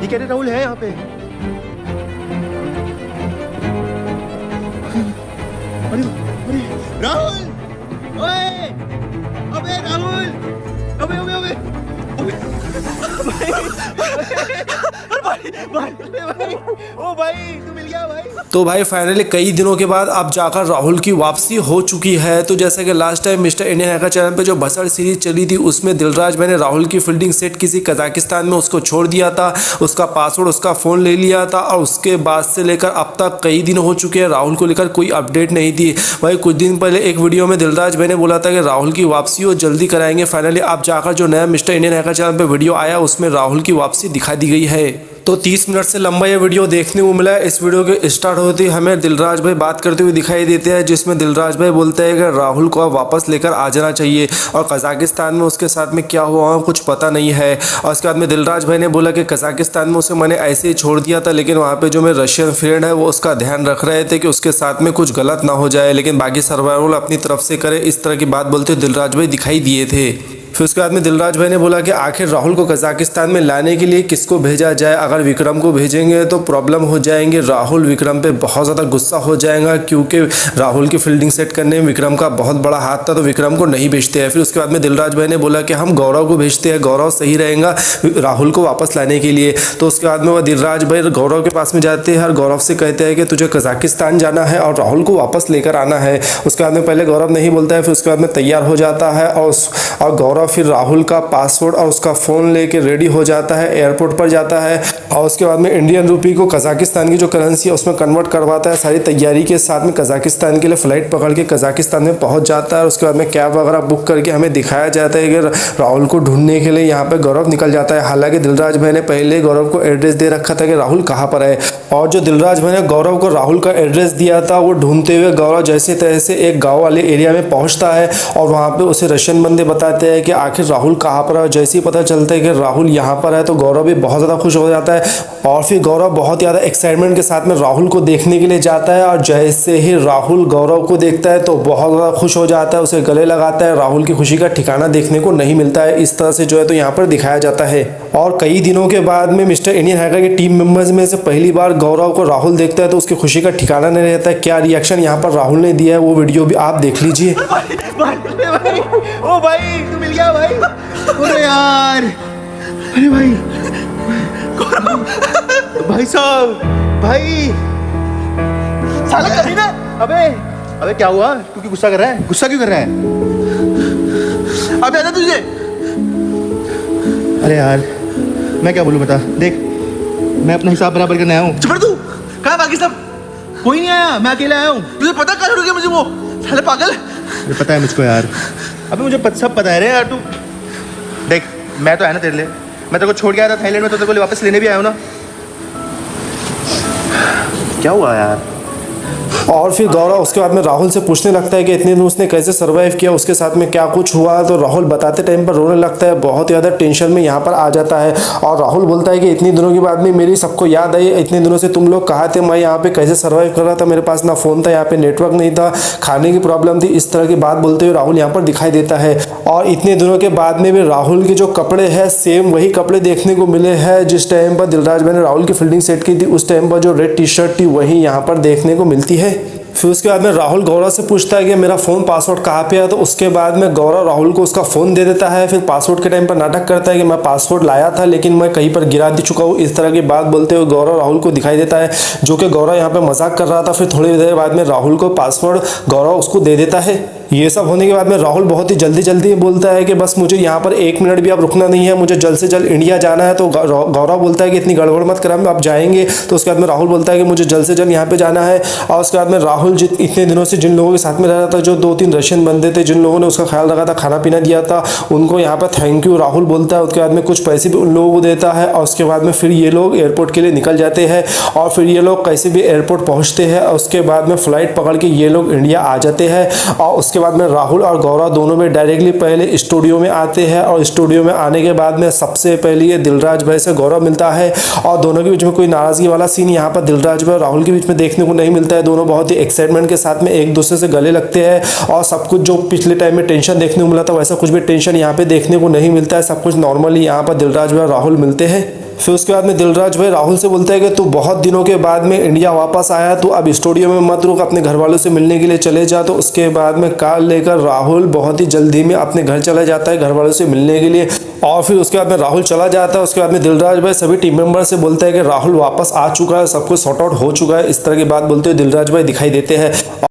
ये कह रहे राहुल है यहाँ पे। अरे अरे राहुल, ओए, अबे राहुल, अबे अबे अबे भाई, ओ भाई तू मिल गया भाई। तो भाई फाइनली कई दिनों के बाद अब जाकर राहुल की वापसी हो चुकी है। तो जैसा कि last time mister Indian hacker channel पे जो बसर सीरीज चली थी उसमें दिलराज भाई ने राहुल की फील्डिंग सेट किसी कजाकिस्तान में उसको छोड़ दिया था, उसका पासवर्ड उसका फ़ोन ले लिया था और उसके बाद से लेकर अब तक कई दिन हो चुके हैं, राहुल को लेकर कोई अपडेट नहीं थी। भाई कुछ दिन पहले एक वीडियो में दिलराज भाई ने बोला था कि राहुल की वापसी वो जल्दी कराएंगे। फाइनली अब जाकर जो नया मिस्टर इंडियन हैकर चैनल पर वीडियो आया उसमें राहुल की वापसी दिखा दी गई है। तो 30 मिनट से लंबा ये वीडियो देखने को मिला है। इस वीडियो के स्टार्ट होते ही हमें दिलराज भाई बात करते हुए दिखाई देते हैं, जिसमें दिलराज भाई बोलते हैं कि राहुल को वापस लेकर आ जाना चाहिए और कजाकिस्तान में उसके साथ में क्या हुआ कुछ पता नहीं है। और उसके बाद में दिलराज भाई ने बोला कि कजाकिस्तान में उसे मैंने ऐसे ही छोड़ दिया था, लेकिन वहाँ पर जो मेरे रशियन फ्रेंड है वो उसका ध्यान रख रहे थे कि उसके साथ में कुछ गलत ना हो जाए, लेकिन बाकी सर्वाइवल अपनी तरफ से करे, इस तरह की बात बोलते दिलराज भाई दिखाई दिए थे। फिर उसके बाद में दिलराज भाई ने बोला कि आखिर राहुल को कजाकिस्तान में लाने के लिए किसको भेजा जाए। अगर विक्रम को भेजेंगे तो प्रॉब्लम हो जाएंगे, राहुल विक्रम पे बहुत ज़्यादा गुस्सा हो जाएगा, क्योंकि राहुल की फील्डिंग सेट करने में विक्रम का बहुत बड़ा हाथ था, तो विक्रम को नहीं भेजते हैं। फिर उसके बाद में दिलराज भाई ने बोला कि हम गौरव को भेजते हैं, गौरव सही रहेगा राहुल को वापस लाने के लिए। तो उसके बाद में वह दिलराज भाई गौरव के पास में जाते हैं और गौरव से कहते हैं कि तुझे कजाकिस्तान जाना है और राहुल को वापस लेकर आना है। उसके बाद में पहले गौरव नहीं बोलता है, फिर उसके बाद में तैयार हो जाता है और गौरव फिर राहुल का पासवर्ड और उसका फ़ोन लेके रेडी हो जाता है, एयरपोर्ट पर जाता है और उसके बाद में इंडियन रुपी को कजाकिस्तान की जो करेंसी है उसमें कन्वर्ट करवाता है। सारी तैयारी के साथ में कजाकिस्तान के लिए फ़्लाइट पकड़ के कजाकिस्तान में पहुंच जाता है। उसके बाद में कैब वगैरह बुक करके हमें दिखाया जाता है कि राहुल को ढूंढने के लिए यहाँ पर गौरव निकल जाता है। हालांकि दिलराज भाई ने पहले गौरव को एड्रेस दे रखा था कि राहुल कहाँ पर है, और जो दिलराज भाई ने गौरव को राहुल का एड्रेस दिया था वो ढूंढते हुए गौरव जैसे तैसे एक गाँव वाले एरिया में पहुँचता है और वहाँ पर उसे रशियन बंदे बताते हैं कि आखिर राहुल कहाँ पर है। जैसे ही पता चलता है कि राहुल यहाँ पर है तो गौरव भी बहुत ज़्यादा खुश हो जाता है और फिर गौरव बहुत ज़्यादा एक्साइटमेंट के साथ में राहुल को देखने के लिए जाता है। और जैसे ही राहुल गौरव को देखता है तो बहुत ज़्यादा खुश हो जाता है, उसे गले लगाता है। राहुल की खुशी का ठिकाना देखने को नहीं मिलता है, इस तरह से जो है तो यहाँ पर दिखाया जाता है। और कई दिनों के बाद में मिस्टर इंडियन हैकर के टीम मेंबर्स में से पहली बार गौरव को राहुल देखता है तो उसकी खुशी का ठिकाना नहीं रहता है। क्या रिएक्शन यहाँ पर राहुल ने दिया है वो वीडियो भी आप देख लीजिए। ओ भाई तू मिल गया भाई। अरे यार, अरे भाई भाई साहब, भाई साला कभी ना। अबे क्या हुआ, तू क्यों गुस्सा कर रहा है? गुस्सा क्यों कर रहा है? अबे आजा तुझे। अरे यार मैं क्या बोलूं बता, देख मैं अपना हिसाब बराबर करने आया हूँ। चुप तू, कहाँ बाकी सब? कोई नहीं आया, मैं अकेले आया हूँ। तुझे पता कहाँ छोड़ गया मुझे वो साले पागल? मुझे पता है मुझको यार, अबे मुझे सब पता है रे यार। तू देख मैं तो है ना तेरे लिए, मैं तेरे को छोड़ के आया था थाईलैंड में, तो तेरे को वापस लेने भी आया हूँ ना। क्या हुआ यार? और फिर गौरव उसके बाद में राहुल से पूछने लगता है कि इतने दिन उसने कैसे सर्वाइव किया, उसके साथ में क्या कुछ हुआ। तो राहुल बताते टाइम पर रोने लगता है, बहुत ज़्यादा टेंशन में यहाँ पर आ जाता है। और राहुल बोलता है कि इतने दिनों के बाद में मेरी सबको याद आई, इतने दिनों से तुम लोग कहाँ थे, मैं यहाँ पे कैसे सर्वाइव कर रहा था, मेरे पास ना फ़ोन था, यहाँ पे नेटवर्क नहीं था, खाने की प्रॉब्लम थी। इस तरह की बात बोलते हुए राहुल यहाँ पर दिखाई देता है। और इतने दिनों के बाद में भी राहुल के जो कपड़े हैं सेम वही कपड़े देखने को मिले हैं जिस टाइम पर दिलराज भाई ने राहुल की फील्डिंग सेट की थी, उस टाइम पर जो रेड टी शर्ट थी वही यहाँ पर देखने को मिलती है। फिर उसके बाद में राहुल गौरव से पूछता है कि मेरा फ़ोन पासवर्ड कहाँ पे है, तो उसके बाद में गौरव राहुल को उसका फ़ोन दे देता है। फिर पासवर्ड के टाइम पर नाटक करता है कि मैं पासवर्ड लाया था लेकिन मैं कहीं पर गिरा दे चुका हूँ, इस तरह की बात बोलते हुए गौरव राहुल को दिखाई देता है, जो कि गौरव यहाँ पे मजाक कर रहा था। फिर थोड़ी देर बाद में राहुल को पासवर्ड गौरव उसको दे देता है। ये सब होने के बाद में राहुल बहुत ही जल्दी बोलता है कि बस मुझे यहाँ पर 1 मिनट भी अब रुकना नहीं है, मुझे जल्द से जल्द इंडिया जाना है। तो गौरव बोलता है कि इतनी गड़बड़ मत कर, हम अब जाएंगे। तो उसके बाद में राहुल बोलता है कि मुझे जल्द से जल्द यहाँ पे जाना है। और उसके बाद में राहुल इतने दिनों से जिन लोगों के साथ में रह रहा था, जो 2-3 रशियन बंदे थे जिन लोगों ने उसका ख्याल रखा था, खाना पीना दिया था, उनको यहाँ पर थैंक यू राहुल बोलता है। उसके बाद में कुछ पैसे भी उन लोगों को देता है और उसके बाद में फिर ये लोग एयरपोर्ट के लिए निकल जाते हैं। और फिर ये लोग कैसे भी एयरपोर्ट पहुँचते हैं और उसके बाद में फ़्लाइट पकड़ के ये लोग इंडिया आ जाते हैं। और उसके बाद में राहुल और गौरव दोनों में डायरेक्टली पहले स्टूडियो में आते हैं और स्टूडियो में आने के बाद में सबसे पहले ये दिलराज भाई से गौरव मिलता है। और दोनों के बीच में कोई नाराज़गी वाला सीन यहाँ पर दिलराज भाई और राहुल के बीच में देखने को नहीं मिलता है। दोनों बहुत ही एक्साइटमेंट के साथ में एक दूसरे से गले लगते हैं और सब कुछ जो पिछले टाइम में टेंशन देखने को मिला था वैसा कुछ भी टेंशन यहाँ पे देखने को नहीं मिलता है। सब कुछ नॉर्मली यहाँ पर दिलराज भाई और राहुल मिलते हैं। फिर उसके बाद में दिलराज भाई राहुल से बोलता है कि तू बहुत दिनों के बाद में इंडिया वापस आया, तो अब स्टूडियो में मत रुक, अपने घर वालों से मिलने के लिए चले जा। तो उसके बाद में कार लेकर राहुल बहुत ही जल्दी में अपने घर चला जाता है घर वालों से मिलने के लिए। और फिर उसके बाद में राहुल चला जाता है। उसके बाद में दिलराज भाई सभी टीम मेंबर से बोलता है कि राहुल वापस आ चुका है, सब कुछ सॉर्ट आउट हो चुका है, इस तरह की बात बोलते हुए दिलराज भाई दिखाई देते हैं।